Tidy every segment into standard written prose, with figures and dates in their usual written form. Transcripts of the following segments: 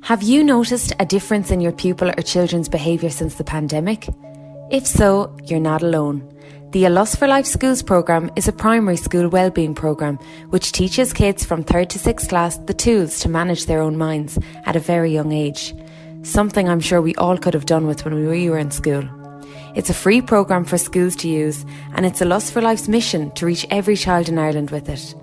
Have you noticed a difference in your pupil or children's behaviour since the pandemic? If so, you're not alone. The A Loss for Life Schools programme is a primary school wellbeing programme which teaches kids from 3rd to 6th class the tools to manage their own minds at a very young age. Something I'm sure we all could have done with when we were in school. It's a free programme for schools to use, and it's A Loss for Life's mission to reach every child in Ireland with it.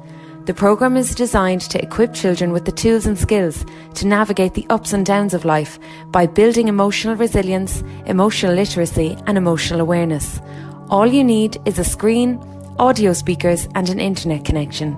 The programme is designed to equip children with the tools and skills to navigate the ups and downs of life by building emotional resilience, emotional literacy and emotional awareness. All you need is a screen, audio speakers and an internet connection.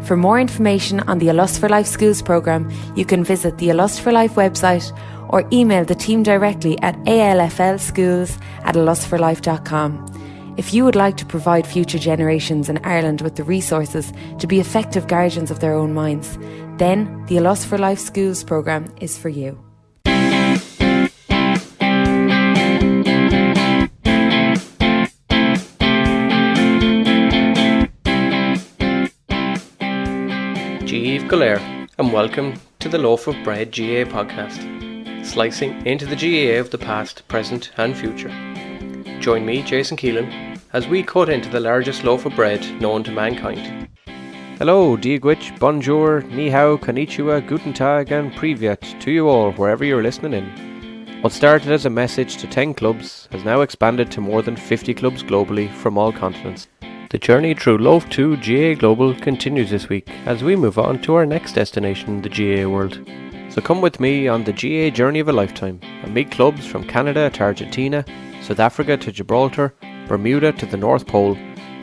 For more information on the A Loss for Life Schools programme, you can visit the A Loss for Life website or email the team directly at alflschools@alossforlife.com. If you would like to provide future generations in Ireland with the resources to be effective guardians of their own minds, then the A Loss for Life Schools programme is for you. Jeeve Golair, and welcome to the Loaf of Bread GAA podcast, slicing into the GAA of the past, present and future. Join me, Jason Keelan, as we cut into the largest loaf of bread known to mankind. Hello, Diagwich, bonjour, ni hao, konnichiwa, guten tag and privyet to you all wherever you're listening in. What started as a message to 10 clubs has now expanded to more than 50 clubs globally from all continents. The journey through Loaf 2 GAA Global continues this week as we move on to our next destination, the GAA world. So come with me on the GAA journey of a lifetime and meet clubs from Canada to Argentina, South Africa to Gibraltar, Bermuda to the North Pole,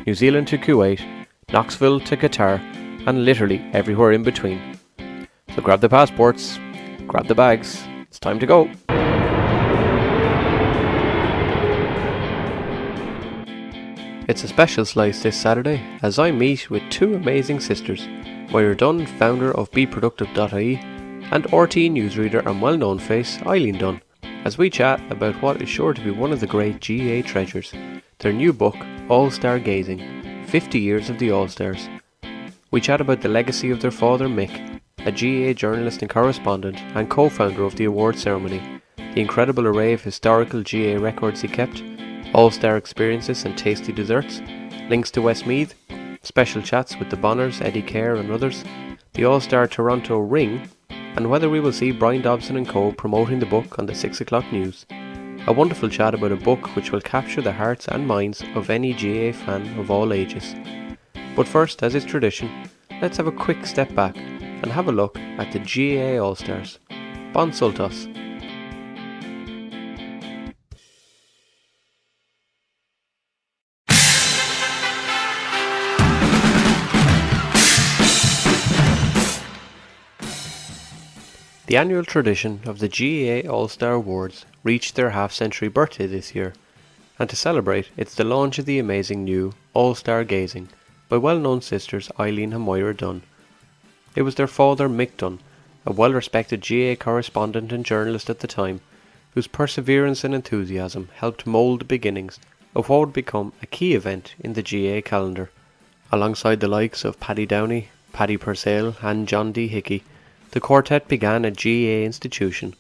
New Zealand to Kuwait, Knoxville to Qatar, and literally everywhere in between. So grab the passports, grab the bags, it's time to go. It's a special slice this Saturday as I meet with two amazing sisters, Moira Dunne, founder of beproductive.ie, and RT newsreader and well-known face Eileen Dunne, as we chat about what is sure to be one of the great GAA treasures, their new book, All-Star Gazing, 50 Years of the All-Stars. We chat about the legacy of their father Mick, a GAA journalist and correspondent and co-founder of the award ceremony, the incredible array of historical GAA records he kept, all-star experiences and tasty desserts, links to Westmeath, special chats with the Bonners, Eddie Keher and others, the All-Star Toronto Ring, and whether we will see Bryan Dobson and co promoting the book on the 6 o'clock news. A wonderful chat about a book which will capture the hearts and minds of any GAA fan of all ages. But first, as is tradition, let's have a quick step back and have a look at the GAA All-Stars. Bon Sultas. The annual tradition of the GAA All-Star Awards reached their half-century birthday this year, and to celebrate, it's the launch of the amazing new All-Star Gazing by well-known sisters Eileen and Moira Dunne. It was their father Mick Dunne, a well-respected GAA correspondent and journalist at the time, whose perseverance and enthusiasm helped mould the beginnings of what would become a key event in the GAA calendar. Alongside the likes of Paddy Downey, Paddy Purcell and John D. Hickey, the quartet began a GAA institution.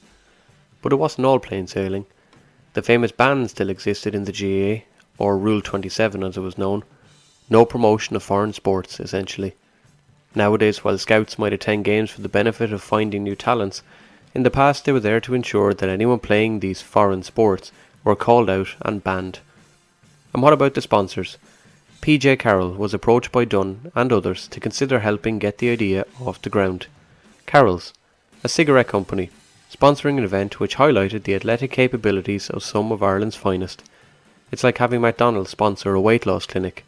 But it wasn't all plain sailing. The famous ban still existed in the GAA, or Rule 27 as it was known. No promotion of foreign sports, essentially. Nowadays, while scouts might attend games for the benefit of finding new talents, in the past they were there to ensure that anyone playing these foreign sports were called out and banned. And what about the sponsors? PJ Carroll was approached by Dunne and others to consider helping get the idea off the ground. Carroll's, a cigarette company, sponsoring an event which highlighted the athletic capabilities of some of Ireland's finest. It's like having McDonald's sponsor a weight loss clinic.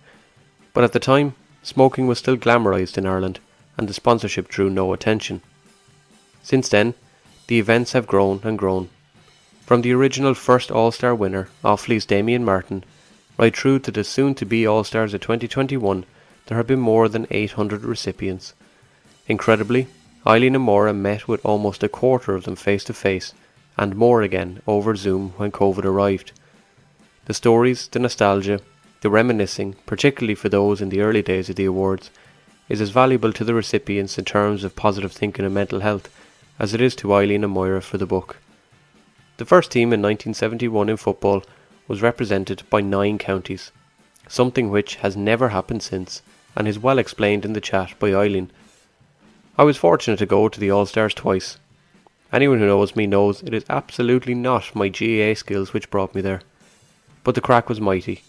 But at the time, smoking was still glamorised in Ireland, and the sponsorship drew no attention. Since then, the events have grown and grown. From the original first All-Star winner, Offaly's Damien Martin, right through to the soon-to-be All-Stars of 2021, there have been more than 800 recipients. Incredibly, Eileen and Moira met with almost a quarter of them face to face, and more again over Zoom when COVID arrived. The stories, the nostalgia, the reminiscing, particularly for those in the early days of the awards, is as valuable to the recipients in terms of positive thinking and mental health as it is to Eileen and Moira for the book. The first team in 1971 in football was represented by 9 counties, something which has never happened since, and is well explained in the chat by Eileen. I was fortunate to go to the All-Stars twice. Anyone who knows me knows it is absolutely not my GAA skills which brought me there. But the crack was mighty.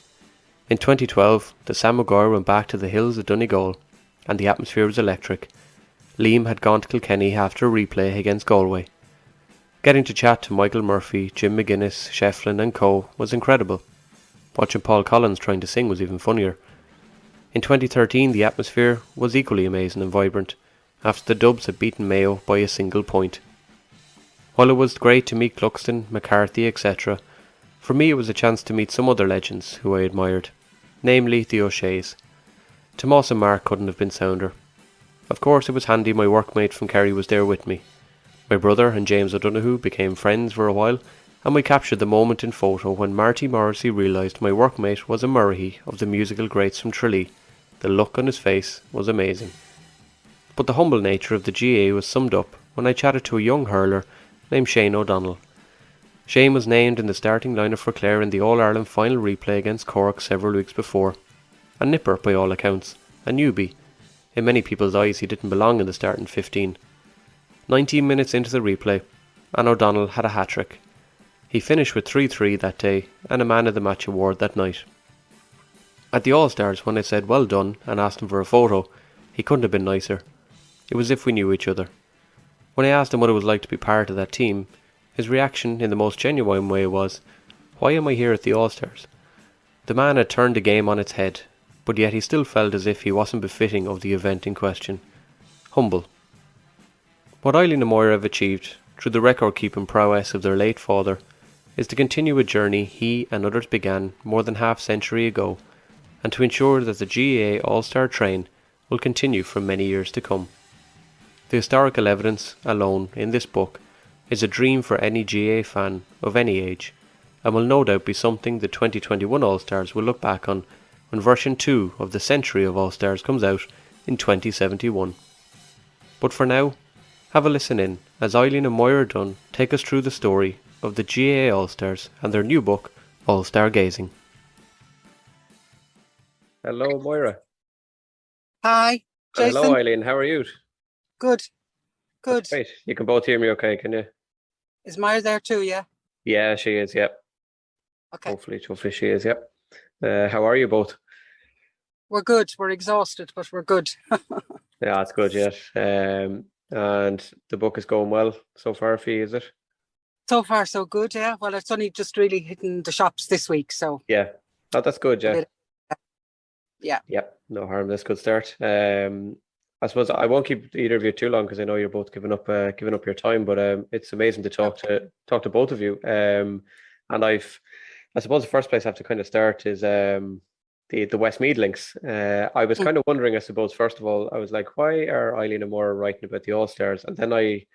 In 2012, the Sam Maguire went back to the hills of Donegal, and the atmosphere was electric. Liam had gone to Kilkenny after a replay against Galway. Getting to chat to Michael Murphy, Jim McGuinness, Shefflin and co was incredible. Watching Paul Collins trying to sing was even funnier. In 2013, the atmosphere was equally amazing and vibrant, after the Dubs had beaten Mayo by a single point. While it was great to meet Cluxton, McCarthy, etc., for me it was a chance to meet some other legends who I admired, namely the O'Sheas. Tomas and Mark couldn't have been sounder. Of course it was handy my workmate from Kerry was there with me. My brother and James O'Donoghue became friends for a while, and we captured the moment in photo when Marty Morrissey realised my workmate was a Murray of the musical greats from Tralee. The look on his face was amazing. But the humble nature of the GAA was summed up when I chatted to a young hurler named Shane O'Donnell. Shane was named in the starting lineup for Clare in the All-Ireland final replay against Cork several weeks before. A nipper by all accounts, a newbie. In many people's eyes he didn't belong in the starting 15. 19 minutes into the replay, and O'Donnell had a hat-trick. He finished with 3-3 that day and a Man of the Match award that night. At the All-Stars, when I said well done and asked him for a photo, he couldn't have been nicer. It was as if we knew each other. When I asked him what it was like to be part of that team, his reaction in the most genuine way was, "Why am I here at the All-Stars?" The man had turned the game on its head, but yet he still felt as if he wasn't befitting of the event in question. Humble. What Eileen and Moira have achieved, through the record-keeping prowess of their late father, is to continue a journey he and others began more than half-century ago, and to ensure that the GAA All-Star train will continue for many years to come. The historical evidence alone in this book is a dream for any GAA fan of any age, and will no doubt be something the 2021 All-Stars will look back on when version 2 of the Century of All-Stars comes out in 2071. But for now, have a listen in as Eileen and Moira Dunne take us through the story of the GAA All-Stars and their new book, All-Star Gazing. Hello, Moira. Hi, Jason. Hello, Eileen. How are you? Good. That's great. You can both hear me okay, can you? Is Moira there too, yeah? Yeah, she is, yep. Okay. Hopefully she is, yep. How are you both? We're good. We're exhausted, but we're good. Yeah, that's good, yes. And the book is going well so far for you, is it? So far, so good, yeah. Well, it's only just really hitting the shops this week, so. Yeah. Oh, that's good, yeah. Yeah. Yep, no harm. That's a good start. I suppose I won't keep either of you too long because I know you're both giving up your time. But it's amazing to talk to both of you. And I suppose the first place I have to kind of start is the Westmeath links. I was kind of wondering, I suppose, first of all, I was like, why are Eileen and Moira writing about the All-Stars? And then I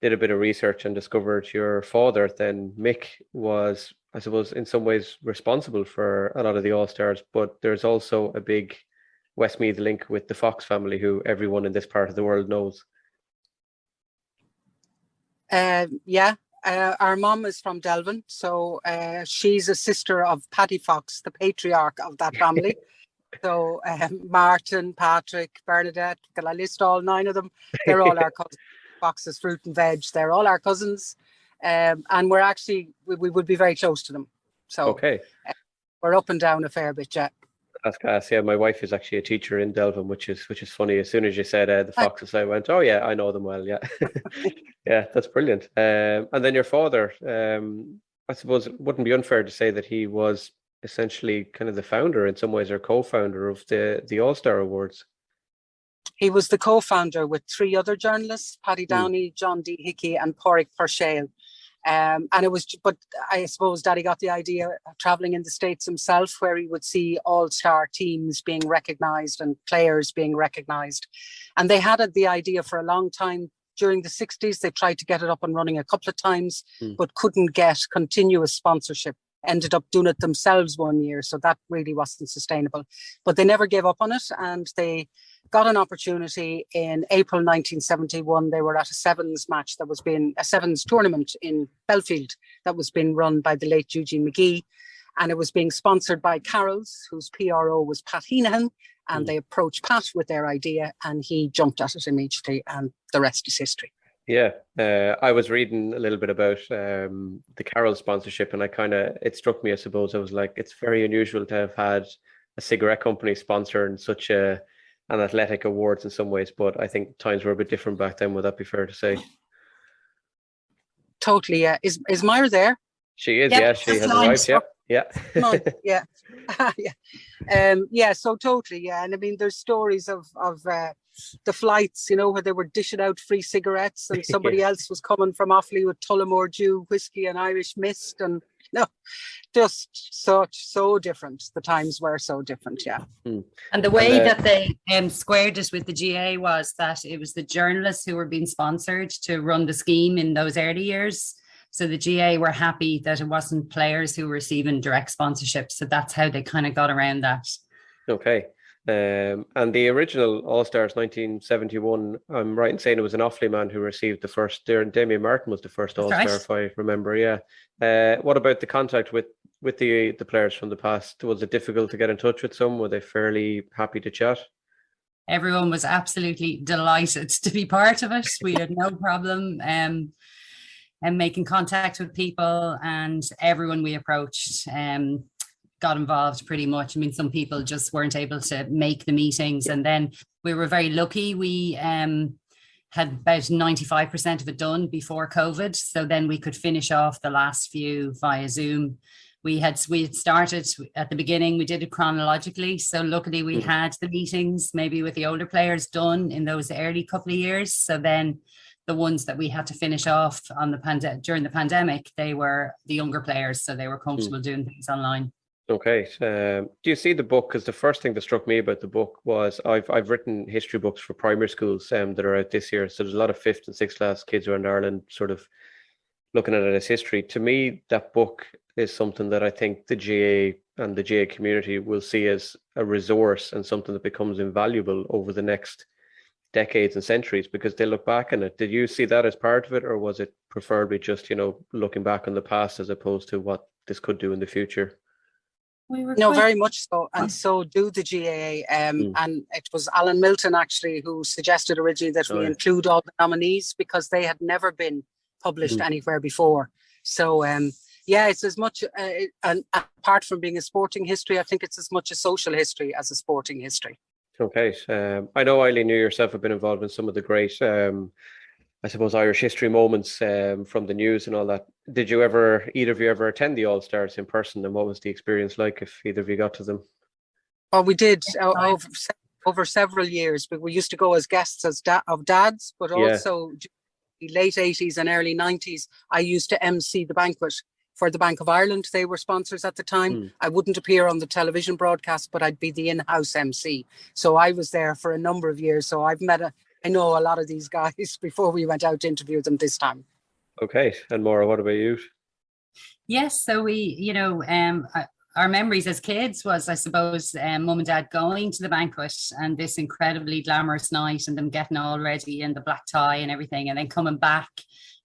did a bit of research and discovered your father, then Mick, was, I suppose, in some ways responsible for a lot of the All-Stars, but there's also a big Westmeath link with the Fox family, who everyone in this part of the world knows. Our mum is from Delvin, so she's a sister of Paddy Fox, the patriarch of that family. So Martin, Patrick, Bernadette, can I list all 9 of them? They're all our cousins. Fox's Fruit and Veg, they're all our cousins. And we're actually, we would be very close to them. So okay. We're up and down a fair bit, yeah. That's class. Yeah, my wife is actually a teacher in Delvin, which is funny. As soon as you said the Foxes, I went, oh yeah, I know them well. Yeah, yeah, that's brilliant. And then your father, I suppose it wouldn't be unfair to say that he was essentially kind of the founder in some ways, or co-founder of the All-Star Awards. He was the co-founder with 3 other journalists, Paddy Downey, John D. Hickey and Pádraig Purcell. And it was, but I suppose Daddy got the idea of traveling in the States himself, where he would see all-star teams being recognized and players being recognized. And they had the idea for a long time. During the 60s, they tried to get it up and running a couple of times, but couldn't get continuous sponsorship. Ended up doing it themselves one year. So that really wasn't sustainable. But they never gave up on it. And they got an opportunity in April 1971. They were at a sevens match a sevens tournament in Belfield that was being run by the late Eugene McGee. And it was being sponsored by Carroll's, whose PRO was Pat Heenahan. And they approached Pat with their idea and he jumped at it immediately. And the rest is history. Yeah, I was reading a little bit about the Carroll sponsorship, and it struck me, I suppose. I was like, it's very unusual to have had a cigarette company sponsoring such an athletic awards in some ways, but I think times were a bit different back then. Would that be fair to say? Totally, yeah. Is Moira there? She is, yeah. She has arrived, yeah. Come on, yeah. Yeah, so totally, yeah. And I mean, there's stories of the flights, where they were dishing out free cigarettes and somebody else was coming from Offaly with Tullamore Dew whiskey and Irish mist, and just so different. The times were so different, yeah. And the way that they squared it with the GAA was that it was the journalists who were being sponsored to run the scheme in those early years. So the GAA were happy that it wasn't players who were receiving direct sponsorship. So that's how they kind of got around that. Okay. And the original All-Stars 1971, I'm right in saying it was an Offaly man who received the first. Damien Martin was the first All-Star, right, if I remember, yeah. What about the contact with the players from the past? Was it difficult to get in touch with some? Were they fairly happy to chat? Everyone was absolutely delighted to be part of it. We had no problem and making contact with people, and everyone we approached got involved pretty much. I mean, some people just weren't able to make the meetings, and then we were very lucky. We had about 95% of it done before COVID, so then we could finish off the last few via Zoom. We had started at the beginning. We did it chronologically, so luckily we had the meetings maybe with the older players done in those early couple of years. So then the ones that we had to finish off on during the pandemic, they were the younger players, so they were comfortable doing things online. Okay. Do you see the book? Because the first thing that struck me about the book was I've written history books for primary schools that are out this year. So there's a lot of 5th and 6th class kids around Ireland sort of looking at it as history. To me, that book is something that I think the GAA and the GAA community will see as a resource and something that becomes invaluable over the next decades and centuries, because they look back on it. Did you see that as part of it, or was it preferably just, looking back on the past as opposed to what this could do in the future? No, very much so, and so do the GAA. And it was Alan Milton actually who suggested originally that we include all the nominees, because they had never been published anywhere before. So it's as much, and apart from being a sporting history, I think it's as much a social history as a sporting history. Okay. I know, Eileen, you yourself have been involved in some of the great, I suppose, Irish history moments from the news and all that. Did either of you ever attend the All-Stars in person, and what was the experience like if either of you got to them? Oh, we did over several years, but we used to go as guests of dads, but also the late 80s and early 90s, I used to MC the banquet for the Bank of Ireland. They were sponsors at the time. I wouldn't appear on the television broadcast, but I'd be the in-house MC. So I was there for a number of years. So I know a lot of these guys before we went out to interview them this time. Okay. And Maura, what about you? Yes. So we, our memories as kids was, I suppose, mum and dad going to the banquet and this incredibly glamorous night, and them getting all ready in the black tie and everything, and then coming back.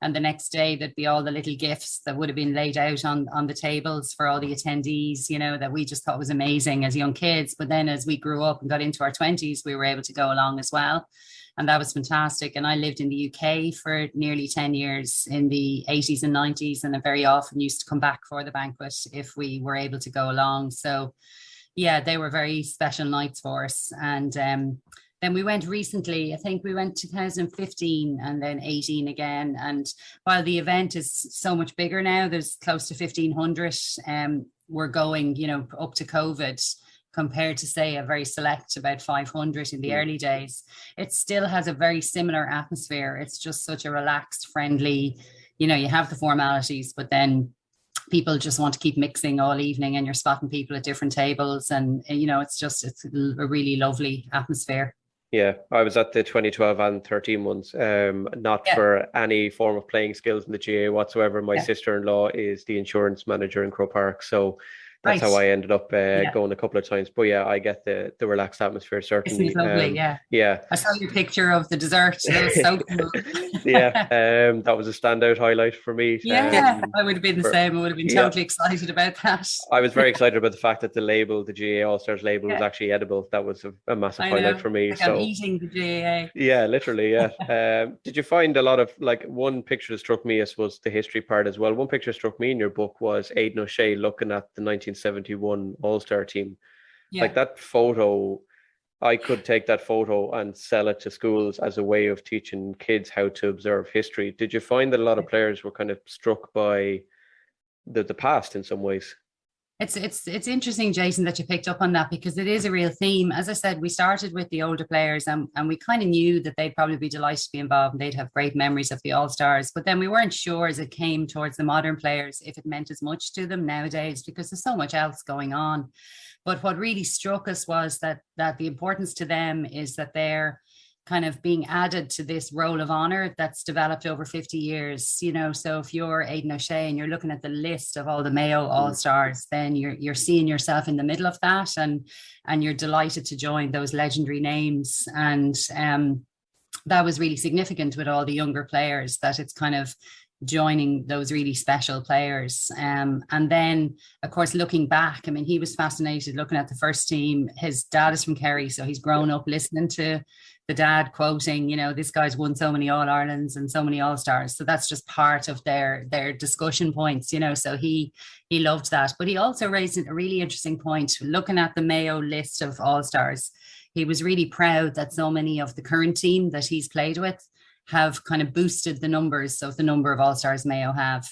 And the next day, there'd be all the little gifts that would have been laid out on the tables for all the attendees, that we just thought was amazing as young kids. But then as we grew up and got into our 20s, we were able to go along as well. And that was fantastic. And I lived in the UK for nearly 10 years in the 80s and 90s. And I very often used to come back for the banquet if we were able to go along. So, yeah, they were very special nights for us. And then we went recently, I think we went 2015 and then 18 again. And while the event is so much bigger now, there's close to 1,500, we're going, up to COVID, compared to, say, a very select about 500 in the early days. It still has a very similar atmosphere. It's just such a relaxed, friendly, you have the formalities, but then people just want to keep mixing all evening, and you're spotting people at different tables, and it's a really lovely atmosphere. Yeah, I was at the 2012 and 13 ones, for any form of playing skills in the GAA whatsoever. My sister-in-law is the insurance manager in Croke Park, so that's how I ended up Yeah. going a couple of times. But yeah, I get the relaxed atmosphere, certainly. Isn't it lovely? Yeah. Yeah. I saw your picture of the dessert. That was so cool. Yeah, that was a standout highlight for me. Yeah, I would have been the same. I would have been totally excited about that. I was very excited about the fact that the label, the GAA All-Stars label, was Yeah. actually edible. That was a massive I highlight know. for me. Like So I'm eating the GAA. yeah, literally, yeah. Did you find a lot of, like, one picture that struck me, I suppose, the history part as well. One picture that struck me in your book was Aidan O'Shea looking at the 1971 All-Star team. Yeah. Like that photo, I could take that photo and sell it to schools as a way of teaching kids how to observe history. Did you find that a lot of players were kind of struck by the past in some ways? It's interesting, Jason, that you picked up on that, because it is a real theme. As I said, we started with the older players, and we kind of knew that they'd probably be delighted to be involved and they'd have great memories of the All-Stars. But then we weren't sure as it came towards the modern players if it meant as much to them nowadays, because there's so much else going on. But what really struck us was that the importance to them is that they're kind of being added to this role of honor that's developed over 50 years. You know, so if you're Aidan O'Shea and you're looking at the list of all the Mayo All-Stars, then you're seeing yourself in the middle of that, and you're delighted to join those legendary names. And that was really significant with all the younger players, that it's kind of joining those really special players. And then, of course, looking back, I mean, he was fascinated looking at the first team. His dad is from Kerry, so he's grown up listening to the dad quoting, you know, this guy's won so many All-Irelands and so many All-Stars. So that's just part of their discussion points, you know, so he loved that. But he also raised a really interesting point, looking at the Mayo list of All-Stars. He was really proud that so many of the current team that he's played with have kind of boosted the numbers of the number of All-Stars Mayo have.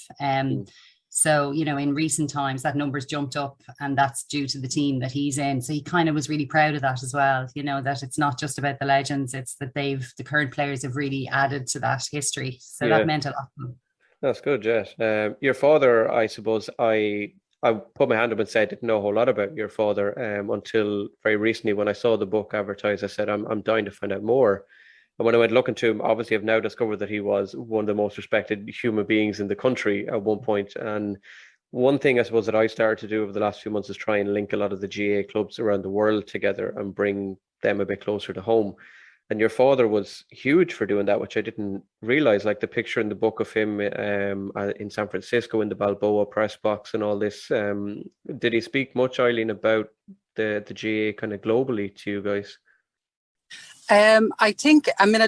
So, you know, in recent times, that number's jumped up, and that's due to the team that he's in. So he kind of was really proud of that as well, you know, that it's not just about the legends, it's that the current players have really added to that history. So that meant a lot to them. That's good, yes. Your father, I suppose, I put my hand up and said I didn't know a whole lot about your father until very recently when I saw the book advertised. I said, I'm dying to find out more. And when I went looking to him, obviously I've now discovered that he was one of the most respected human beings in the country at one point. And one thing I suppose that I started to do over the last few months is try and link a lot of the GAA clubs around the world together and bring them a bit closer to home. And your father was huge for doing that, which I didn't realize. Like the picture in the book of him in San Francisco in the Balboa press box and all this. Did he speak much, Eileen, about the GAA kind of globally to you guys? I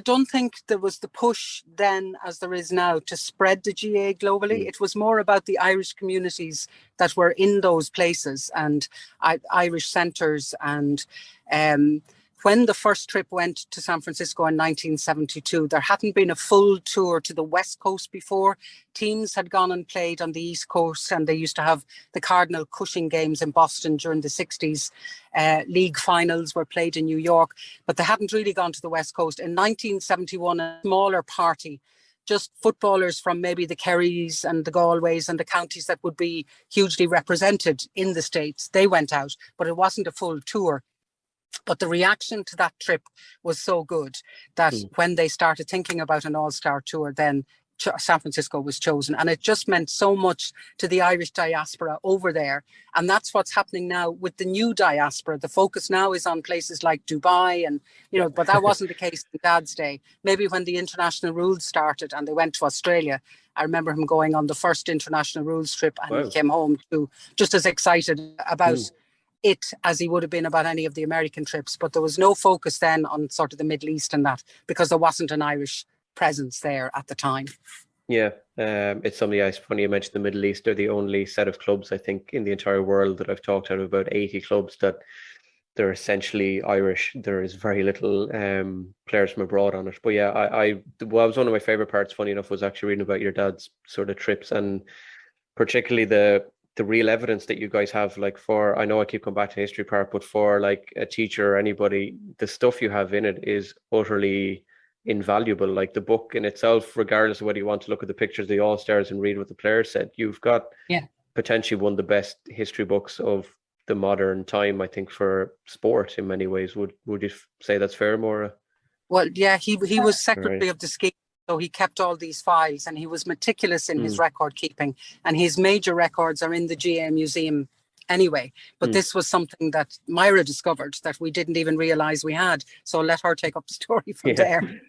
don't think there was the push then as there is now to spread the GAA globally. It was more about the Irish communities that were in those places and Irish centres. And when the first trip went to San Francisco in 1972, there hadn't been a full tour to the West Coast before. Teams had gone and played on the East Coast, and they used to have the Cardinal Cushing games in Boston during the 60s. League finals were played in New York, but they hadn't really gone to the West Coast. In 1971, a smaller party, just footballers from maybe the Kerrys and the Galways and the counties that would be hugely represented in the States, they went out, but it wasn't a full tour. But the reaction to that trip was so good that when they started thinking about an all-star tour, then San Francisco was chosen. And it just meant so much to the Irish diaspora over there. And that's what's happening now with the new diaspora. The focus now is on places like Dubai and, you know, but that wasn't the case in Dad's day. Maybe when the international rules started and they went to Australia, I remember him going on the first international rules trip, and he came home too, just as excited about it as he would have been about any of the American trips. But there was no focus then on sort of the Middle East and that, because there wasn't an Irish presence there at the time. Yeah, it's something it's funny you mentioned the Middle East. They're the only set of clubs, I think, in the entire world that I've talked out of about 80 clubs that they're essentially Irish. There is very little players from abroad on it. But yeah, was one of my favorite parts, funny enough, was actually reading about your dad's sort of trips, and particularly the real evidence that you guys have, like for, I know I keep coming back to history part, but for like a teacher or anybody, the stuff you have in it is utterly invaluable. Like the book in itself, regardless of whether you want to look at the pictures of the All-Stars and read what the players said, you've got potentially one of the best history books of the modern time, I think, for sport in many ways. Would you say that's fair, Moira? Well, yeah, he was secretary of the scheme. So he kept all these files, and he was meticulous in his record keeping. And his major records are in the GAA Museum anyway. But this was something that Moira discovered that we didn't even realize we had. So let her take up the story from there.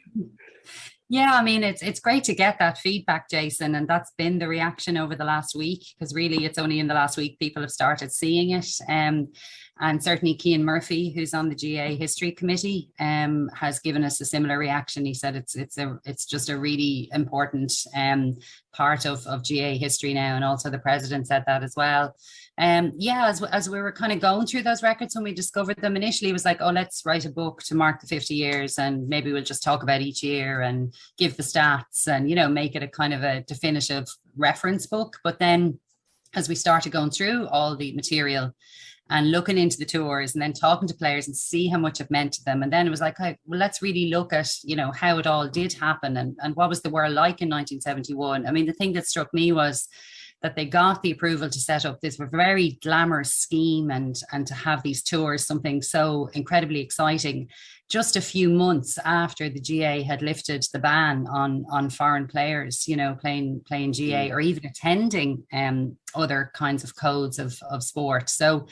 Yeah, I mean, it's great to get that feedback, Jason, and that's been the reaction over the last week, because really it's only in the last week people have started seeing it. And certainly Cian Murphy, who's on the GAA History Committee, has given us a similar reaction. He said it's just a really important part of GAA history now, and also the president said that as well. As we were kind of going through those records when we discovered them, initially it was like, oh, let's write a book to mark the 50 years and maybe we'll just talk about each year and give the stats and, you know, make it a kind of a definitive reference book. But then as we started going through all the material and looking into the tours and then talking to players and see how much it meant to them, and then it was like, well, let's really look at, you know, how it all did happen and what was the world like in 1971. I mean, the thing that struck me was that they got the approval to set up this very glamorous scheme and to have these tours, something so incredibly exciting, just a few months after the GAA had lifted the ban on foreign players, you know, playing GAA or even attending other kinds of codes of sport. So,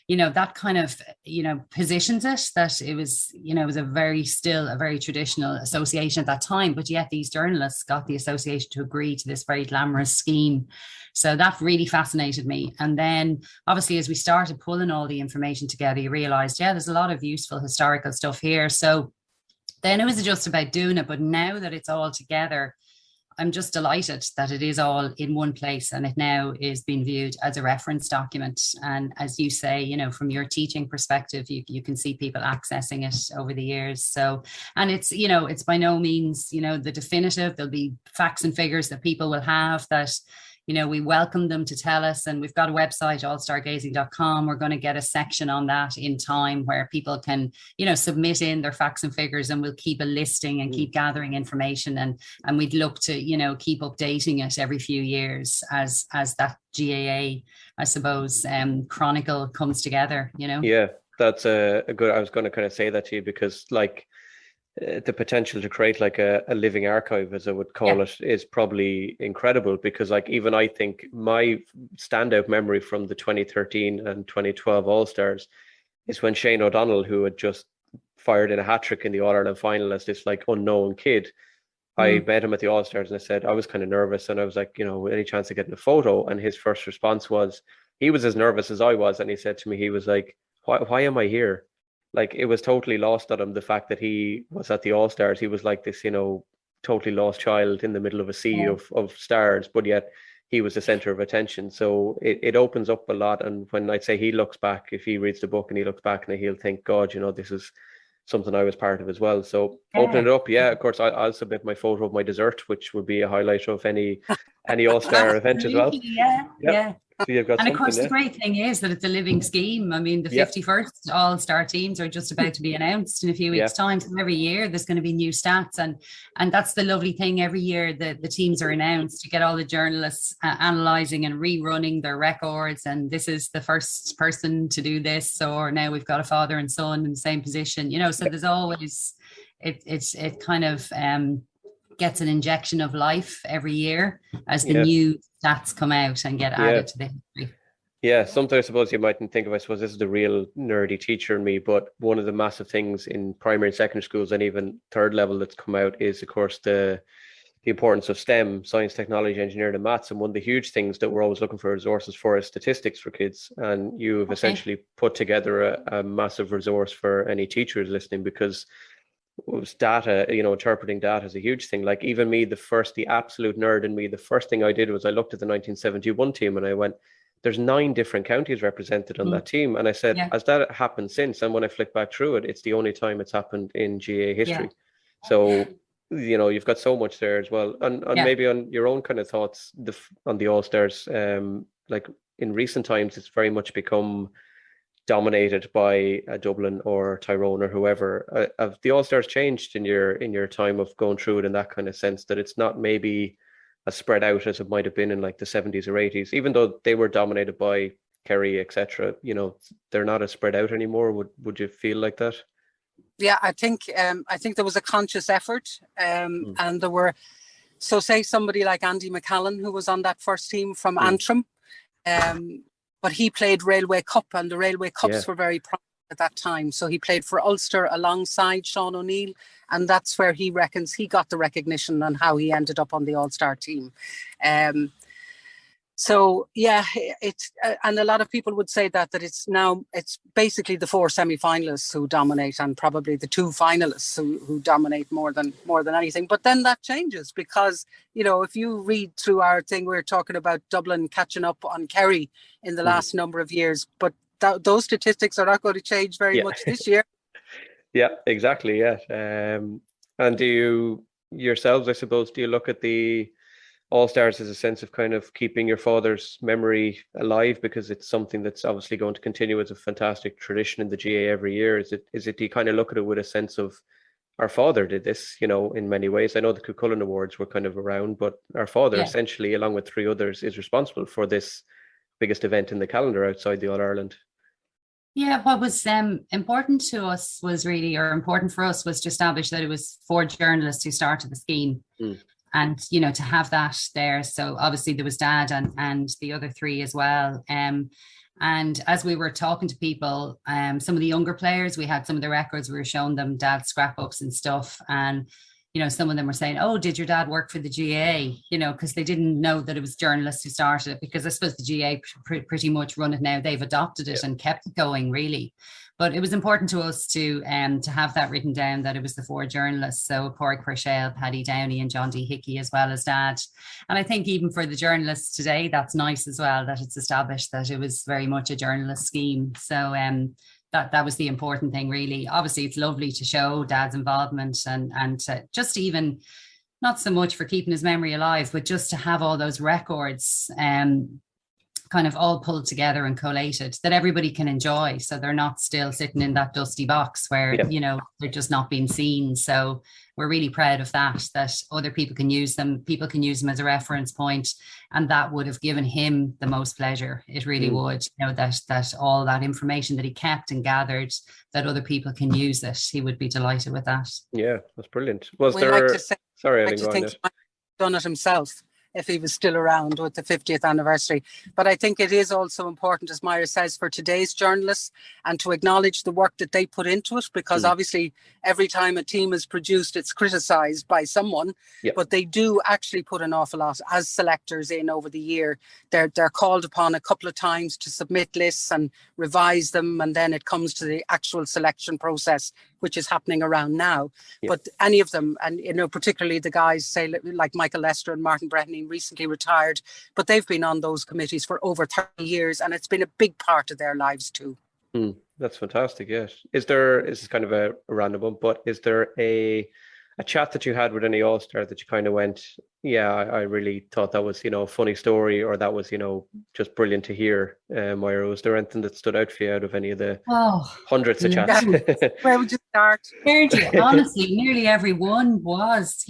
you know, that kind of, you know, positions it that it was, you know, it was still a very traditional association at that time, but yet these journalists got the association to agree to this very glamorous scheme. So that really fascinated me. And then obviously, as we started pulling all the information together, you realized, yeah, there's a lot of useful historical stuff here. So then it was just about doing it. But now that it's all together, I'm just delighted that it is all in one place and it now is being viewed as a reference document. And as you say, you know, from your teaching perspective, you can see people accessing it over the years. So, and it's, you know, it's by no means, you know, the definitive. There'll be facts and figures that people will have that, you know, we welcome them to tell us, and we've got a website, allstargazing.com. We're going to get a section on that in time where people can, you know, submit in their facts and figures, and we'll keep a listing and keep gathering information. And we'd look to, you know, keep updating it every few years as that GAA, I suppose, chronicle comes together, you know. Yeah, that's a good, I was going to kind of say that to you because like, the potential to create like a living archive, as I would call it, is probably incredible because like even I think my standout memory from the 2013 and 2012 All-Stars is when Shane O'Donnell, who had just fired in a hat-trick in the All-Ireland final as this like unknown kid, I met him at the All-Stars and I said, I was kind of nervous and I was like, you know, any chance of getting a photo? And his first response was, he was as nervous as I was. And he said to me, he was like, why am I here? Like it was totally lost on him, the fact that he was at the All-Stars. He was like this, you know, totally lost child in the middle of a sea of stars, but yet he was the center of attention. So it opens up a lot. And when I'd say he looks back, if he reads the book and he looks back and he'll think, God, you know, this is something I was part of as well. So opening it up, of course, I'll submit my photo of my dessert, which would be a highlight of any All-Star event as well. Yeah. So you've got and of course, the great thing is that it's a living scheme. I mean, the 51st All-Star teams are just about to be announced in a few weeks' time. So every year there's going to be new stats. And that's the lovely thing. Every year the teams are announced. You get all the journalists analysing and rerunning their records. And this is the first person to do this. Or now we've got a father and son in the same position. You know, so there's always, it kind of gets an injection of life every year as the new stats come out and get added to the history. Yeah, something I suppose you mightn't think of, I suppose this is the real nerdy teacher in me, but one of the massive things in primary and secondary schools and even third level that's come out is, of course, the importance of STEM, science, technology, engineering and maths. And one of the huge things that we're always looking for resources for is statistics for kids. And you have essentially put together a massive resource for any teachers listening, because data, you know, interpreting data is a huge thing. Like even me, the absolute nerd in me, the first thing I did was I looked at the 1971 team and I went, there's 9 different counties represented on that team. And I said, has that happened since? And when I flick back through it, it's the only time it's happened in GAA history. So, you know, you've got so much there as well. And maybe on your own kind of thoughts on the All-Stars, like in recent times, it's very much become dominated by Dublin or Tyrone or whoever. Have the All-Stars changed in your time of going through it in that kind of sense, that it's not maybe as spread out as it might have been in like the 70s or 80s, even though they were dominated by Kerry, etc. You know, they're not as spread out anymore. Would you feel like that? Yeah, I think there was a conscious effort, and there were, so say somebody like Andy McCallan, who was on that first team from Antrim, but he played Railway Cup, and the Railway Cups were very prominent at that time. So he played for Ulster alongside Sean O'Neill, and that's where he reckons he got the recognition and how he ended up on the All-Star team. So yeah, it's and a lot of people would say that it's basically the 4 semi-finalists who dominate, and probably the 2 finalists who dominate more than anything. But then that changes, because if you read through our thing, we're talking about Dublin catching up on Kerry in the last number of years, but those statistics are not going to change very much this year. Yeah, exactly. Yeah. And do you yourselves, I suppose, do you look at the All-Stars as a sense of kind of keeping your father's memory alive, because it's something that's obviously going to continue as a fantastic tradition in the GAA every year? Is it do you kind of look at it with a sense of, our father did this, in many ways? I know the Cuchulainn Awards were kind of around, but our father essentially, along with 3 others, is responsible for this biggest event in the calendar outside the All-Ireland. Yeah, what was important to us was really, or important for us, was to establish that it was 4 journalists who started the scheme. And, to have that there. So obviously there was Dad and the other 3 as well. And as we were talking to people, some of the younger players, we had some of the records, we were showing them Dad's scrapbooks and stuff. And, some of them were saying, oh, did your dad work for the GAA? Because they didn't know that it was journalists who started it, because I suppose the GAA pretty much run it now. They've adopted it and kept it going, really. But it was important to us to have that written down, that it was the 4 journalists. So Pádraig Purcell, Paddy Downey and John D. Hickey, as well as Dad. And I think even for the journalists today, that's nice as well, that it's established that it was very much a journalist scheme. So that was the important thing, really. Obviously, it's lovely to show Dad's involvement and just even, not so much for keeping his memory alive, but just to have all those records kind of all pulled together and collated that everybody can enjoy. So they're not still sitting in that dusty box where, they're just not being seen. So we're really proud of that other people can use them. People can use them as a reference point. And that would have given him the most pleasure. It really would, that all that information that he kept and gathered, that other people can use it. He would be delighted with that. Yeah, that's brilliant. Sorry, Eileen, go on. He done it himself if he was still around with the 50th anniversary. But I think it is also important, as Moira says, for today's journalists, and to acknowledge the work that they put into it, because obviously every time a team is produced, it's criticised by someone, but they do actually put an awful lot as selectors in over the year. They're called upon a couple of times to submit lists and revise them, and then it comes to the actual selection process, which is happening around now. But any of them, and particularly the guys, say like Michael Lester and Martin Brettany, recently retired, but they've been on those committees for over 30 years, and it's been a big part of their lives too. That's fantastic. Yes. This is kind of a random one, but is there a chat that you had with any All-Star that you kind of went, I really thought that was, a funny story, or that was, just brilliant to hear? Moira, was there anything that stood out for you out of any of the hundreds of chats? Where would you start? Honestly, nearly every one was,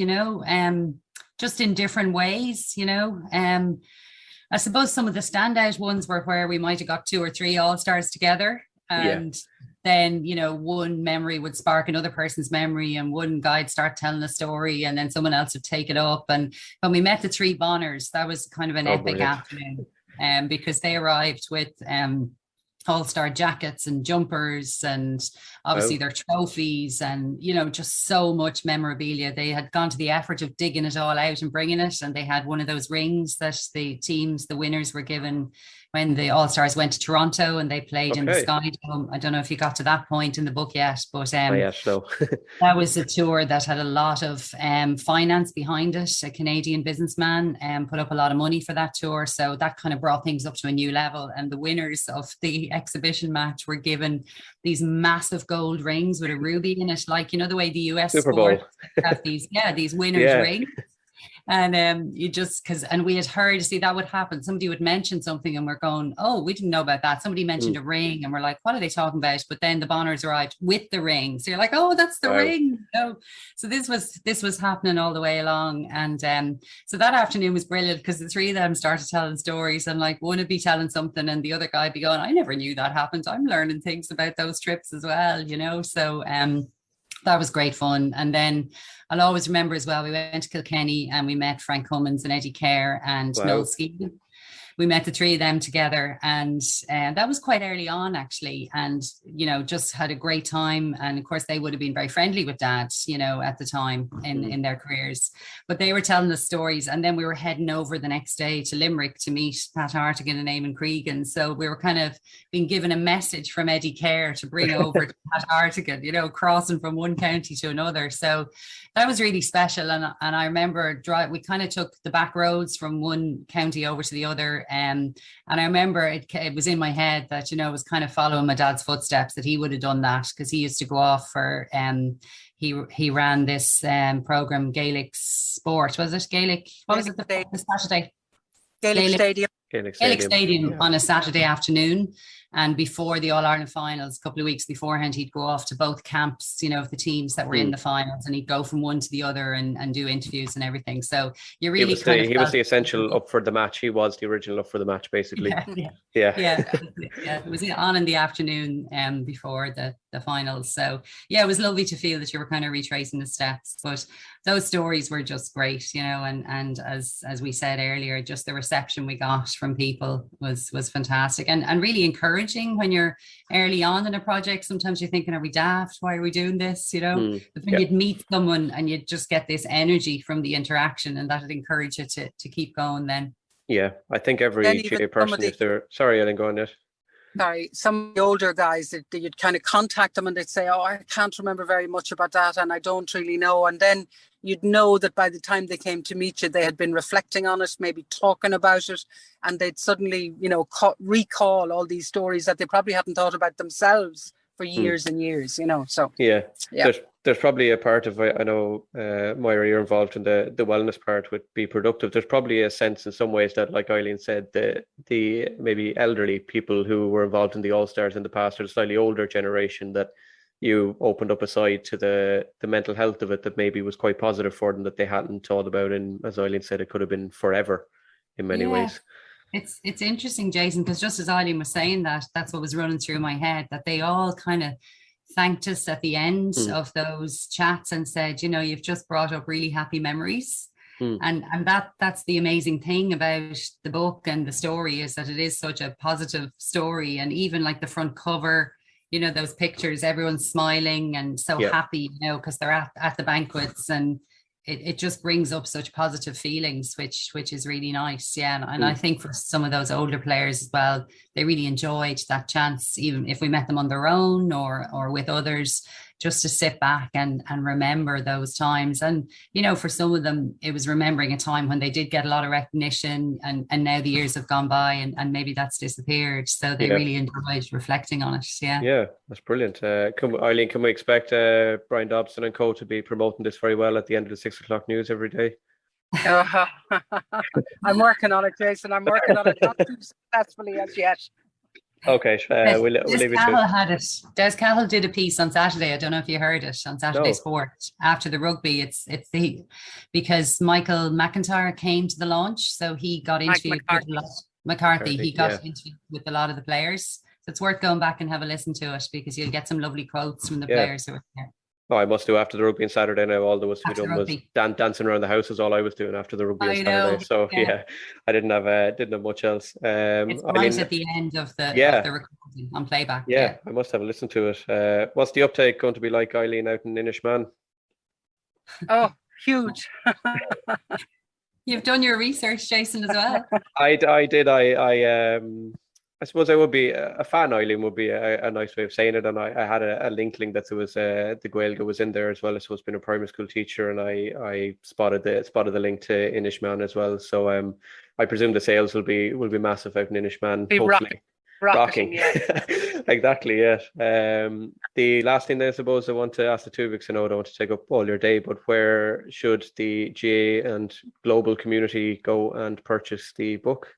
just in different ways, I suppose some of the standout ones were where we might have got 2 or 3 All-Stars together, and then, one memory would spark another person's memory, and one guy'd start telling a story, and then someone else would take it up. And when we met the 3 Bonners, that was kind of an epic afternoon, because they arrived with All-Star jackets and jumpers, and obviously their trophies, and just so much memorabilia. They had gone to the effort of digging it all out and bringing it, and they had one of those rings that the winners were given when the All-Stars went to Toronto and they played in the Sky Dome. I don't know if you got to that point in the book yet, but that was a tour that had a lot of finance behind it. A Canadian businessman put up a lot of money for that tour, so that kind of brought things up to a new level. And the winners of the exhibition match were given these massive gold rings with a ruby in it, like the way the US Super Bowl have these winners rings. And we had heard, that would happen. Somebody would mention something and we're going, oh, we didn't know about that. Somebody mentioned a ring and we're like, what are they talking about? But then the Bonners arrived with the ring. So you're like, oh, that's the ring. So this was happening all the way along. And so that afternoon was brilliant, because the 3 of them started telling stories, and like one would be telling something and the other guy would be going, I never knew that happened. I'm learning things about those trips as well, So that was great fun. And then I'll always remember as well, we went to Kilkenny and we met Frank Cummins and Eddie Kerr and Noel Skeegan. we met the three of them together, and that was quite early on actually, and just had a great time. And of course they would have been very friendly with Dad at the time in their careers, but they were telling us stories. And then we were heading over the next day to Limerick to meet Pat Hartigan and Eamon Cregan, so we were kind of being given a message from Eddie Keher to bring over to Pat Hartigan, crossing from one county to another. So that was really special. And I remember we kind of took the back roads from one county over to the other. And I remember it was in my head that, I was kind of following my dad's footsteps, that he would have done that, because he used to go off for, he ran this program, Gaelic Sport, was it? Gaelic, what was it? The Saturday? Gaelic Stadium on a Saturday afternoon. And before the All-Ireland finals, a couple of weeks beforehand, he'd go off to both camps, of the teams that were in the finals, and he'd go from one to the other and do interviews and everything. So you really he was the essential up for the match. He was the original up for the match, basically. Yeah. It was on in the afternoon before the finals. So yeah, it was lovely to feel that you were kind of retracing the steps. But those stories were just great, and as we said earlier, just the reception we got from people was fantastic and really encouraging. When you're early on in a project, sometimes you're thinking, are we daft? Why are we doing this? But when you'd meet someone and you'd just get this energy from the interaction, and that'd encourage you to keep going then. Yeah, I think every GA person, if they're... Sorry, Eileen, go on it. Sorry, some of the older guys, you'd kind of contact them and they'd say, oh, I can't remember very much about that and I don't really know. And then you'd know that by the time they came to meet you, they had been reflecting on it, maybe talking about it, and they'd suddenly, recall all these stories that they probably hadn't thought about themselves for years and years, so. Yeah. There's probably a part of, I know, Moira, you're involved in the wellness part with Be Productive. There's probably a sense in some ways that, like Eileen said, the maybe elderly people who were involved in the All-Stars in the past, or the slightly older generation, that you opened up a side to the mental health of it that maybe was quite positive for them, that they hadn't thought about. And as Eileen said, it could have been forever in many ways. It's interesting, Jason, because just as Eileen was saying that's what was running through my head, that they all kind of thanked us at the end of those chats and said, you've just brought up really happy memories. And that's the amazing thing about the book and the story, is that it is such a positive story. And even like the front cover, those pictures, everyone's smiling and so happy, because they're at the banquets, and it just brings up such positive feelings, which is really nice. Yeah. And I think for some of those older players as well, they really enjoyed that chance, even if we met them on their own or with others, just to sit back and remember those times. And, for some of them, it was remembering a time when they did get a lot of recognition, and now the years have gone by and maybe that's disappeared. So they really enjoyed reflecting on it. Yeah. Yeah, that's brilliant. Eileen, can we expect Bryan Dobson and co to be promoting this very well at the end of the 6 o'clock news every day? I'm working on it, Jason. I'm working on it, not too successfully as yet. Okay, we'll leave it to it. Des Cahill did a piece on Saturday. I don't know if you heard it on Saturday Sport after the rugby. It's because Michael McIntyre came to the launch, so he got interviewed with McCarthy. He got interviewed with a lot of the players. So it's worth going back and have a listen to it, because you'll get some lovely quotes from the players who were there. Oh, I must do after the rugby on Saturday now. All there was to be done was dancing around the house is all I was doing after the rugby on Saturday. So I didn't have much else. It's right at the end of the recording on playback. Yeah, I must have a listen to it. What's the uptake going to be like, Eileen, out in Inishmaan? Oh, huge. You've done your research, Jason, as well. I did. I suppose I would be a fan. Eileen would be a nice way of saying it, and I had a linkling that there was the Gaelga was in there as well. I suppose being a primary school teacher, and I spotted the link to Inishmaan as well. So I presume the sales will be massive out in Inishmaan. Hopefully, rocking. Yeah. Exactly. Yeah. The last thing I suppose I want to ask the two, because I know I don't want to take up all your day, but where should the GA and global community go and purchase the book?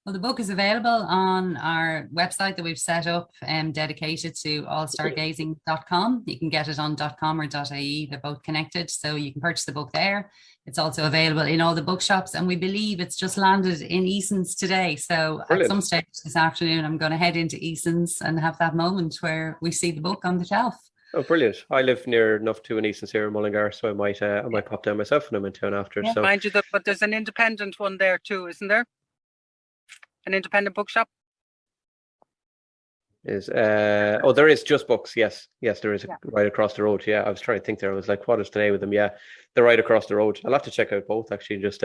Well, the book is available on our website that we've set up, dedicated to allstargazing.com. You can get it on .com or .ie. They're both connected, so you can purchase the book there. It's also available in all the bookshops, and we believe it's just landed in Eason's today. So Brilliant. At some stage this afternoon, I'm going to head into Eason's and have that moment where we see the book on the shelf. Oh, brilliant! I live near enough to an Eason's here in Mullingar, so I might pop down myself when I'm in town after. Yeah, so mind you, but there's an independent one there too, isn't there? an independent bookshop? There is Just Books. Yes, there is right across the road. Yeah, I was trying to think there. I was like, what is the name of them? Yeah, they're right across the road. I'll have to check out both actually. Just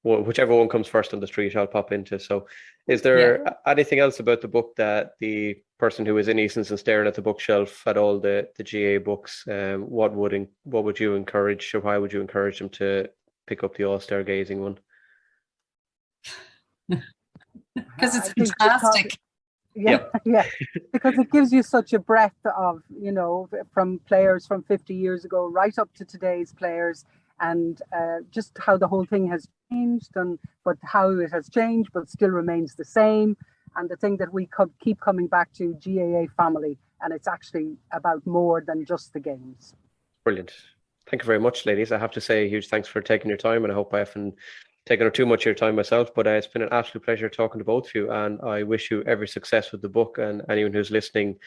whichever one comes first on the street, I'll pop into. So, is there anything else about the book that the person who is in Easton's and staring at the bookshelf at all the GAA books, what would you encourage, or why would you encourage them to pick up the All-Star Gazing one? Because it's fantastic. Yeah, because it gives you such a breadth of, from players from 50 years ago right up to today's players, and just how the whole thing has changed, but how it has changed but still remains the same. And the thing that we keep coming back to, GAA family, and it's actually about more than just the games. Brilliant. Thank you very much, ladies. I have to say a huge thanks for taking your time, and I hope I haven't taken up too much of your time myself, but it's been an absolute pleasure talking to both of you, and I wish you every success with the book. And anyone who's listening,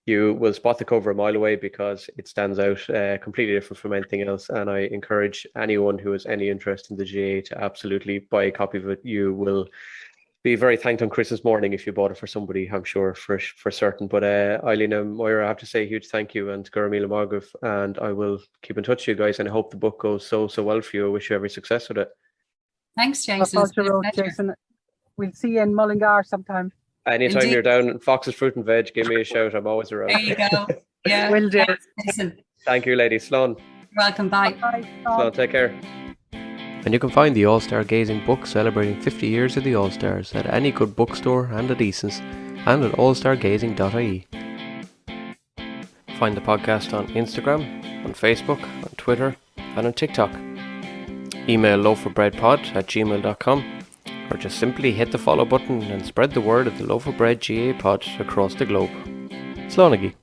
you will spot the cover a mile away because it stands out completely different from anything else. And I encourage anyone who has any interest in the GAA to absolutely buy a copy of it. You will be very thanked on Christmas morning if you bought it for somebody, I'm sure, for certain. But Eileen and Moira, I have to say a huge thank you, and Gurmila Margaret, and I will keep in touch with you guys, and I hope the book goes so well for you. I wish you every success with it. Thanks, Jason. Jason. We'll see you in Mullingar sometime. Anytime Indeed. You're down in Fox's Fruit and Veg, give me a shout. I'm always around. There you go. Yeah. Will do. Thank you, ladies. Slán. Welcome. Bye. Slán, take care. And you can find the All-Star Gazing book celebrating 50 years of the All-Stars at any good bookstore and at Easton's, and at allstargazing.ie. Find the podcast on Instagram, on Facebook, on Twitter, and on TikTok. Email loafofbreadpod@gmail.com, or just simply hit the follow button and spread the word of the Loaf of Bread GAA pod across the globe. Slán agaí.